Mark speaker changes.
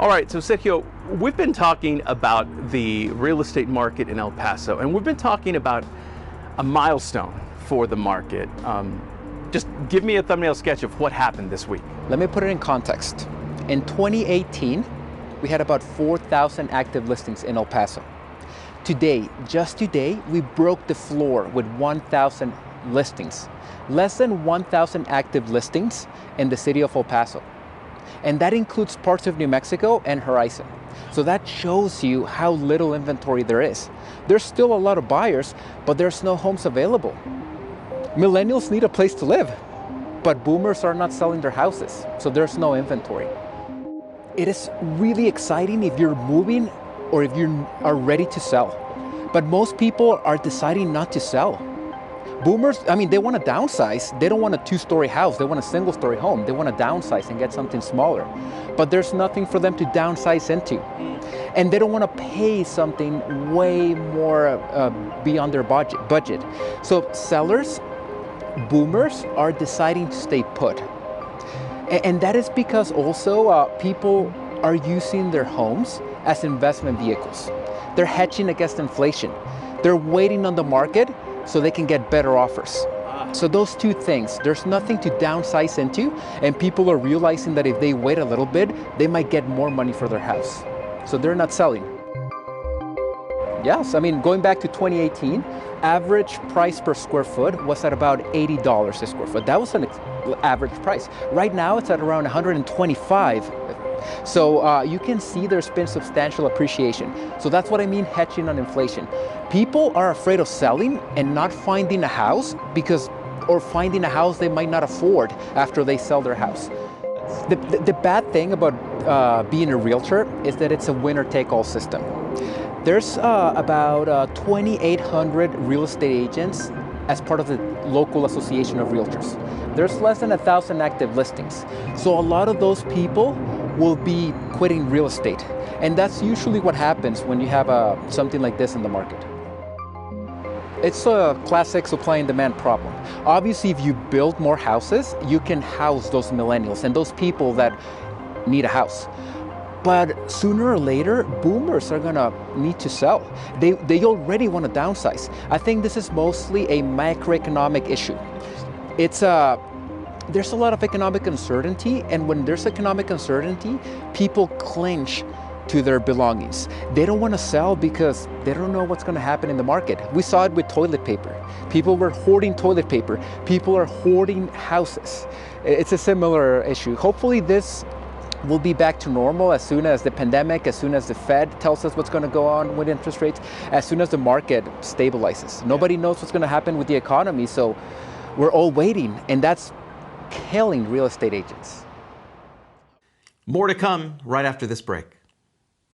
Speaker 1: All right, so Sergio, we've been talking about the real estate market in El Paso, and we've been talking about a milestone for the market. Just give me a thumbnail sketch of what happened this week.
Speaker 2: Let me put it in context. In 2018, we had about 4,000 active listings in El Paso. Today, just today, we broke the floor with 1,000 listings. Less than 1,000 active listings in the city of El Paso. And that includes parts of New Mexico and Horizon. So that shows you how little inventory there is. There's still a lot of buyers, but there's no homes available. Millennials need a place to live, but boomers are not selling their houses, so there's no inventory. It is really exciting if you're moving or if you are ready to sell, but most people are deciding not to sell. Boomers, they want to downsize. They don't want a 2-story house. They want a 1-story home. They want to downsize and get something smaller. But there's nothing for them to downsize into. And they don't want to pay something way more beyond their budget. So sellers, boomers, are deciding to stay put. And that is because also people are using their homes as investment vehicles. They're hedging against inflation. They're waiting on the market so they can get better offers. So those two things, there's nothing to downsize into, and people are realizing that if they wait a little bit, they might get more money for their house. So they're not selling. Yes, going back to 2018, average price per square foot was at about $80 a square foot. That was an average price. Right now it's at around $125. So you can see there's been substantial appreciation. So that's what I mean hedging on inflation. People are afraid of selling and not finding a house or finding a house they might not afford after they sell their house. The bad thing about being a realtor is that it's a winner-take-all system. There's about 2,800 real estate agents as part of the local association of realtors. There's less than 1,000 active listings. So a lot of those people will be quitting real estate. And that's usually what happens when you have something like this in the market. It's a classic supply and demand problem. Obviously, if you build more houses, you can house those millennials and those people that need a house. But sooner or later, boomers are gonna need to sell. They already want to downsize. I think this is mostly a macroeconomic issue. There's a lot of economic uncertainty, and when there's economic uncertainty, people clinch to their belongings. They don't want to sell because they don't know what's going to happen in the market. We saw it with toilet paper. People were hoarding toilet paper. People are hoarding houses. It's a similar issue. Hopefully this will be back to normal as soon as the pandemic, as soon as the Fed tells us what's going to go on with interest rates, as soon as the market stabilizes. Nobody knows what's going to happen with the economy, so we're all waiting, and that's killing real estate agents.
Speaker 3: More to come right after this break.